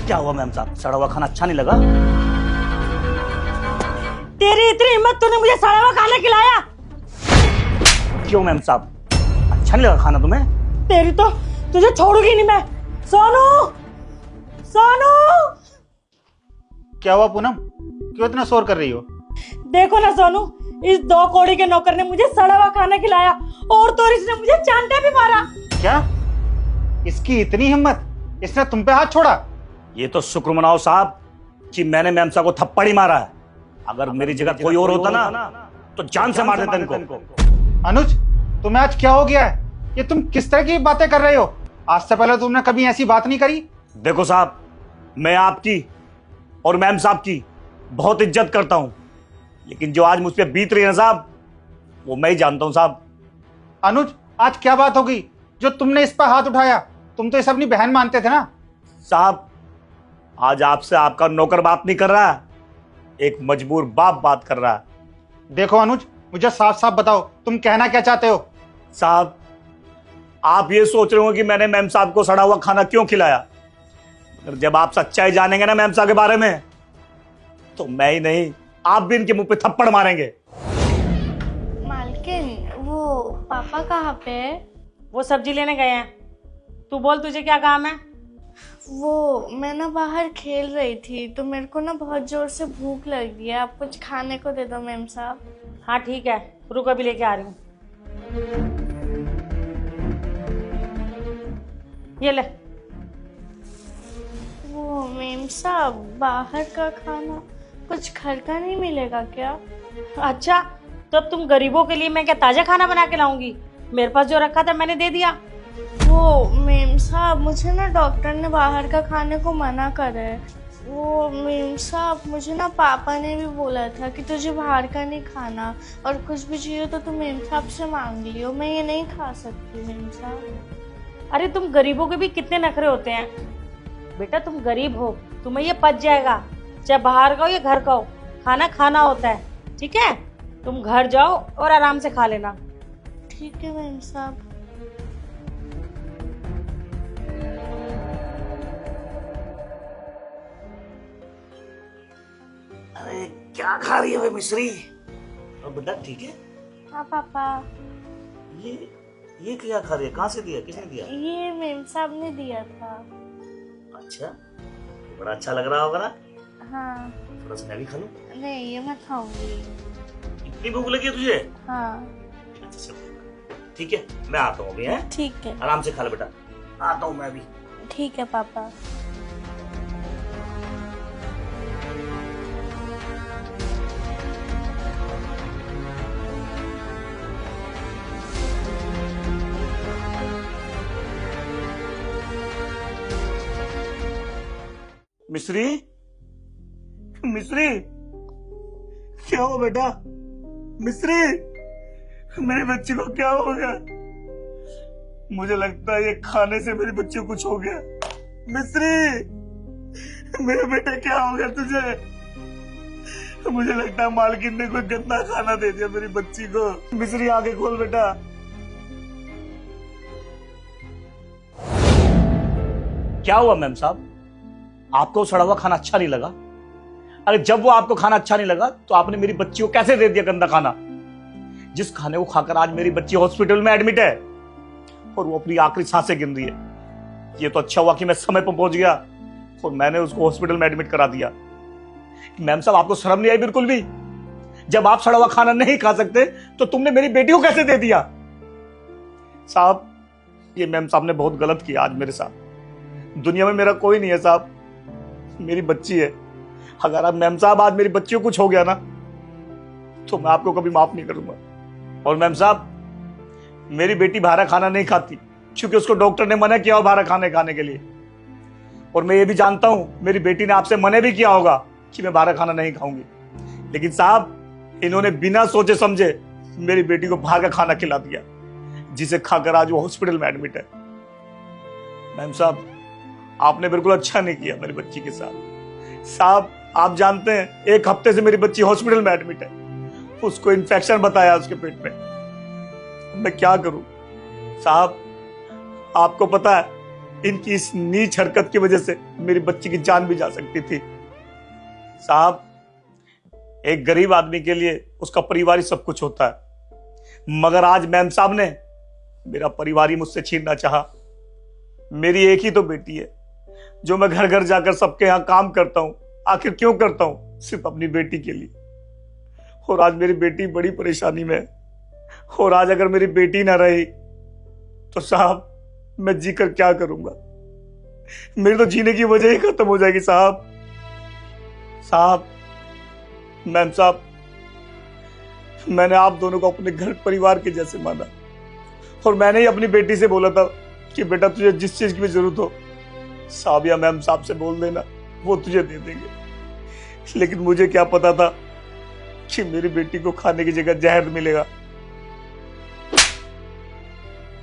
क्या हुआ मैम साहब, सड़ा हुआ खाना अच्छा नहीं लगा? तेरी इतनी हिम्मत, तूने मुझे सड़ा हुआ खाना खिलाया? क्यों मैम साहब, अच्छा नहीं लगा खाना तुम्हें? तेरी तो, तुझे छोड़ूंगी नहीं मैं। सोनू, सोनू। क्या हुआ पूनम, क्यों इतना शोर कर रही हो? देखो ना सोनू, इस 2 कौड़ी के नौकर ने मुझे सड़ा हुआ खाना खिलाया और तो इसने मुझे चांटा भी मारा। क्या? इसकी इतनी हिम्मत, इसने तुम पे हाथ छोड़ा? ये तो शुक्र मनाओ साहब कि मैंने मैम साहब को थप्पड़ ही मारा है। अगर मेरी जगह कोई और होता ना तो जान से मार देता इनको। अनुज, तुम्हें आज क्या हो गया है? ये तुम किस तरह की बातें कर रहे हो? आज से पहले तुमने कभी ऐसी बात नहीं करी। देखो साहब, मैं आपकी और मैम साहब की बहुत इज्जत करता हूं, लेकिन जो आज मुझ पे बीत रही है ना साहब, वो मैं ही जानता हूं साहब। अनुज, आज क्या बात हो गई जो तुमने इस पर हाथ उठाया? तुम तो इसे अपनी बहन मानते थे ना? साहब, आज आपसे आपका नौकर बात नहीं कर रहा, एक मजबूर बाप बात कर रहा है। देखो अनुज, मुझे साफ साफ बताओ, तुम कहना क्या चाहते हो? साहब, आप ये सोच रहे हो कि मैंने मैम साहब को सड़ा हुआ खाना क्यों खिलाया, मगर जब आप सच्चाई जानेंगे ना मैम साहब के बारे में, तो मैं ही नहीं, आप भी इनके मुंह पे थप्पड़ मारेंगे। मालकिन, वो पापा कहाँ पे है? वो सब्जी लेने गए हैं। तू बोल, तुझे क्या काम है? वो मैं ना बाहर खेल रही थी तो मेरे को ना बहुत जोर से भूख लग रही है। आप कुछ खाने को दे दो मैम साहब। हाँ ठीक है, रुक अभी लेके आ रही हूँ। ये ले। वो मैम साहब, बाहर का खाना कुछ घर का नहीं मिलेगा क्या? अच्छा, तो अब तुम गरीबों के लिए मैं क्या ताजा खाना बना के लाऊंगी? मेरे पास जो रखा था मैंने दे दिया। वो मैम साहब, मुझे ना डॉक्टर ने बाहर का खाने को मना करा है। वो मैम साहब, मुझे ना पापा ने भी बोला था कि तुझे बाहर का नहीं खाना, और कुछ भी चाहिए तो तुम मैम साहब से मांग लियो, मैं ये नहीं खा सकती मैम साहब। अरे तुम गरीबों के भी कितने नखरे होते हैं। बेटा तुम गरीब हो, तुम्हें ये पच जाएगा, चाहे बाहर का हो या घर का हो, खाना खाना होता है, ठीक है? तुम घर जाओ और आराम से खा लेना। ठीक है मैम साहब। अरे क्या खा रही है वे मिश्री? और बेटा ठीक है? हाँ पापा। ये क्या खा रही है? कहाँ से दिया, किसने दिया? ये मैम साहब ने दिया था। अच्छा, बड़ा अच्छा लग रहा होगा ना? हाँ। थोड़ा सा मैं भी खा लूं? नहीं, ये मैं खाऊंगी। इतनी भूख लगी है तुझे? हाँ। अच्छा चलो, ठीक है, मैं आता हूँ अभी। हैं? ठीक है। आराम से खा ले बेटा, आता हूँ मैं भी। ठीक है पापा। मिश्री, मिश्री, क्या हुआ बेटा? मिश्री, मेरे बच्चे को क्या हो गया? मुझे लगता है ये खाने से मेरे बच्चे को कुछ हो गया। मिश्री, मेरे बेटे क्या हो गया तुझे? मुझे लगता है मालकिन ने कोई गंदा खाना दे दिया मेरी बच्ची को। मिश्री, आगे खोल बेटा। क्या हुआ मैम साहब, आपको सड़ा हुआ खाना अच्छा नहीं लगा? अरे जब वो आपको खाना अच्छा नहीं लगा तो आपने मेरी बच्ची को कैसे दे दिया गंदा खाना? जिस खाने को खाकर आज मेरी बच्ची हॉस्पिटल में एडमिट है और वो अपनी आखिरी सांसें गिन रही है। ये तो अच्छा हुआ कि मैं समय पर पहुंच गया और मैंने उसको हॉस्पिटल में एडमिट करा दिया। मैम साहब, आपको शर्म नहीं आई बिल्कुल भी? जब आप सड़ा हुआ खाना नहीं खा सकते तो तुमने मेरी बेटी को कैसे दे दिया? साहब, ये मैम साहब ने बहुत गलत किया आज मेरे साथ। दुनिया में मेरा कोई नहीं है साहब, मेरी बच्ची है। अगर आप मैम साहब आज मेरी बच्ची को कुछ हो गया ना तो मैं आपको कभी माफ नहीं करूंगा। और मैम साहब, मेरी बेटी बाहर खाना नहीं खाती क्योंकि उसको डॉक्टर ने मना किया हो बाहर खाने के लिए। और मैं ये भी जानता हूं मेरी बेटी ने आपसे मना भी किया होगा कि मैं बाहर खाना नहीं खाऊंगी, लेकिन साहब इन्होंने बिना सोचे समझे मेरी बेटी को बाहर का खाना खिला दिया, जिसे खाकर आज वो हॉस्पिटल में एडमिट है। मैम साहब, आपने बिल्कुल अच्छा नहीं किया मेरी बच्ची के साथ। साहब, आप जानते हैं 1 हफ्ते से मेरी बच्ची हॉस्पिटल में एडमिट है, उसको इन्फेक्शन बताया उसके पेट में। मैं क्या करूं साहब? आपको पता है इनकी इस नीच हरकत की वजह से मेरी बच्ची की जान भी जा सकती थी। साहब, एक गरीब आदमी के लिए उसका परिवार ही सब कुछ होता है, मगर आज मैम साहब ने मेरा परिवार ही मुझसे छीनना चाहा। मेरी एक ही तो बेटी है जो मैं घर घर जाकर सबके यहां काम करता हूं। आखिर क्यों करता हूं? सिर्फ अपनी बेटी के लिए। और आज मेरी बेटी बड़ी परेशानी में है, और आज अगर मेरी बेटी ना रही तो साहब मैं जीकर क्या करूंगा? मेरी तो जीने की वजह ही खत्म हो जाएगी साहब। साहब, मैम साहब, मैंने आप दोनों को अपने घर परिवार के जैसे माना, और मैंने ही अपनी बेटी से बोला था कि बेटा तुझे जिस चीज की भी जरूरत हो साहब या मैम साहब से बोल देना, वो तुझे दे देंगे। लेकिन मुझे क्या पता था कि मेरी बेटी को खाने की जगह जहर मिलेगा।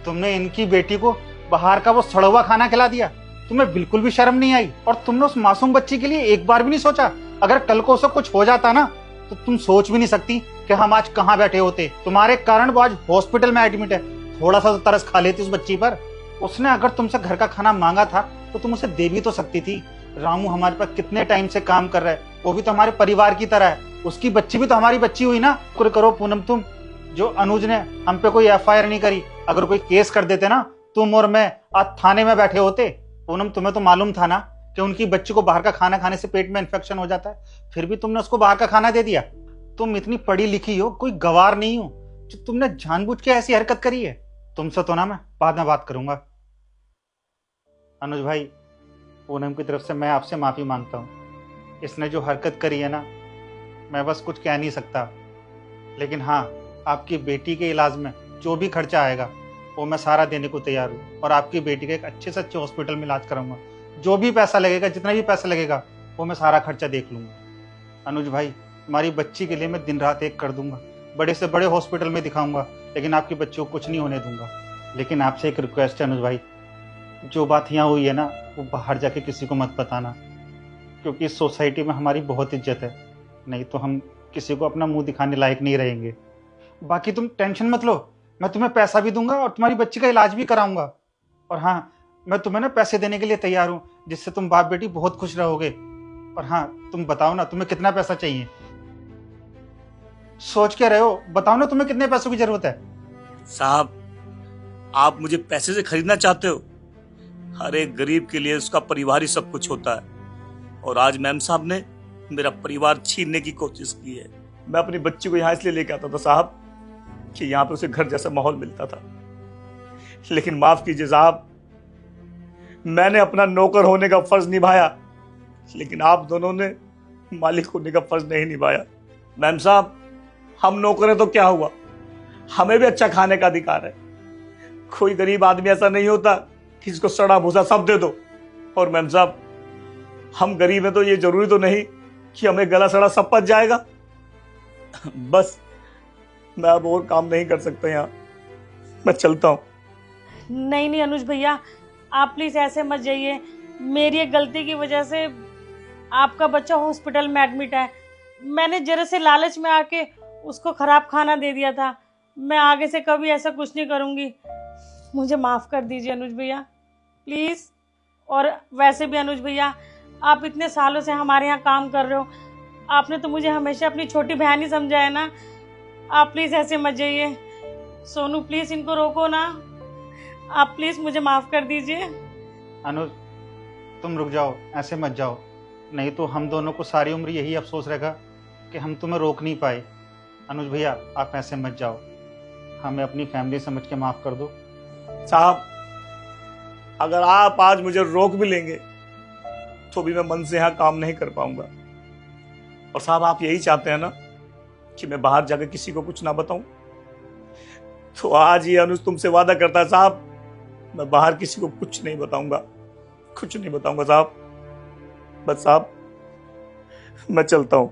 तुमने इनकी बेटी को बाहर का वो सड़ा हुआ खाना खिला दिया। तुम्हें बिल्कुल भी शर्म नहीं आई, और तुमने उस मासूम बच्ची के लिए एक बार भी नहीं सोचा अगर कल को उसे कुछ हो जाता ना तो तुम सोच भी नहीं सकती कि हम आज कहाँ बैठे होते। तुम्हारे कारण वो आज हॉस्पिटल में एडमिट है। थोड़ा सा तो तरस खा लेती उस बच्ची पर। उसने अगर तुमसे घर का खाना मांगा था तो तुम उसे दे भी तो सकती थी। रामू हमारे पास कितने टाइम से काम कर रहा है, वो भी तो हमारे परिवार की तरह है। उसकी बच्ची भी तो हमारी बच्ची हुई ना। शुक्र करो पूनम तुम, जो अनुज ने हम पे कोई FIR नहीं करी। अगर कोई केस कर देते ना, तुम और मैं आज थाने में बैठे होते। पूनम, तुम्हें तो मालूम था ना कि उनकी बच्ची को बाहर का खाना खाने से पेट में इन्फेक्शन हो जाता है, फिर भी तुमने उसको बाहर का खाना दे दिया। तुम इतनी पढ़ी लिखी हो, कोई गवार नहीं हो जो तुमने जानबूझ के ऐसी हरकत करी है। तुमसे तो ना मैं बाद में बात करूंगा। अनुज भाई, पूनम की तरफ से मैं आपसे माफी मांगता हूँ। इसने जो हरकत करी है ना, मैं बस कुछ कह नहीं सकता। लेकिन हाँ, आपकी बेटी के इलाज में जो भी खर्चा आएगा वो मैं सारा देने को तैयार हूँ, और आपकी बेटी का एक अच्छे से अच्छे हॉस्पिटल में इलाज कराऊंगा। जो भी पैसा लगेगा, जितना भी पैसा लगेगा, वो मैं सारा खर्चा देख लूंगा। अनुज भाई, तुम्हारी बच्ची के लिए मैं दिन रात एक कर दूंगा, बड़े से बड़े हॉस्पिटल में दिखाऊंगा, लेकिन आपकी बच्ची को कुछ नहीं होने दूंगा। लेकिन आपसे एक रिक्वेस्ट है अनुज भाई, जो बात यहाँ हुई है ना, वो बाहर जाके किसी को मत बताना, क्योंकि इस सोसाइटी में हमारी बहुत इज्जत है। नहीं तो हम किसी को अपना मुंह दिखाने लायक नहीं रहेंगे। बाकी तुम टेंशन मत लो, मैं तुम्हें पैसा भी दूंगा और तुम्हारी बच्ची का इलाज भी कराऊंगा। और हाँ, मैं तुम्हें ना पैसे देने के लिए तैयार हूँ, जिससे तुम बाप बेटी बहुत खुश रहोगे। और हाँ, तुम बताओ ना तुम्हें कितना पैसा चाहिए? सोच के रहे हो, बताओ ना तुम्हें कितने पैसों की जरूरत है? साहब, आप मुझे पैसे से खरीदना चाहते हो? हर एक गरीब के लिए उसका परिवार ही सब कुछ होता है, और आज मैम साहब ने मेरा परिवार छीनने की कोशिश की है। मैं अपनी बच्ची को यहाँ इसलिए लेके आता था साहब कि यहाँ पे उसे घर जैसा माहौल मिलता था। लेकिन माफ कीजिए साहब, मैंने अपना नौकर होने का फर्ज निभाया, लेकिन आप दोनों ने मालिक होने का फर्ज नहीं निभाया। मैम साहब, हम नौकर हैं तो क्या हुआ, हमें भी अच्छा खाने का अधिकार है। कोई गरीब आदमी ऐसा नहीं होता कि जिसको सड़ा भूसा सब दे दो। और मैम साहब, हम गरीब हैं तो ये जरूरी तो नहीं कि हमें गला सड़ा सब पच जाएगा। बस मैं अब और काम नहीं कर सकता यहाँ, मैं चलता हूँ। नहीं नहीं अनुज भैया, आप प्लीज ऐसे मत जाइए। मेरी एक गलती की वजह से आपका बच्चा हॉस्पिटल में एडमिट है। मैंने जरा से लालच में आके उसको खराब खाना दे दिया था। मैं आगे से कभी ऐसा कुछ नहीं करूँगी। मुझे माफ़ कर दीजिए अनुज भैया, प्लीज़। और वैसे भी अनुज भैया, आप इतने सालों से हमारे यहाँ काम कर रहे हो, आपने तो मुझे हमेशा अपनी छोटी बहन ही समझा है ना। आप प्लीज़ ऐसे मत जाइए। सोनू, प्लीज़ इनको रोको ना। आप प्लीज़ मुझे माफ़ कर दीजिए। अनुज, तुम रुक जाओ, ऐसे मत जाओ, नहीं तो हम दोनों को सारी उम्र यही अफसोस रहेगा कि हम तुम्हें रोक नहीं पाए। अनुज भैया, आप ऐसे मत जाओ, हमें अपनी फैमिली समझ के माफ़ कर दो। साहब, अगर आप आज मुझे रोक भी लेंगे तो भी मैं मन से यहाँ काम नहीं कर पाऊंगा। और साहब, आप यही चाहते हैं ना कि मैं बाहर जाकर किसी को कुछ ना बताऊं? तो आज ये अनुज तुमसे वादा करता है साहब, मैं बाहर किसी को कुछ नहीं बताऊंगा, कुछ नहीं बताऊंगा साहब। बस साहब, मैं चलता हूं।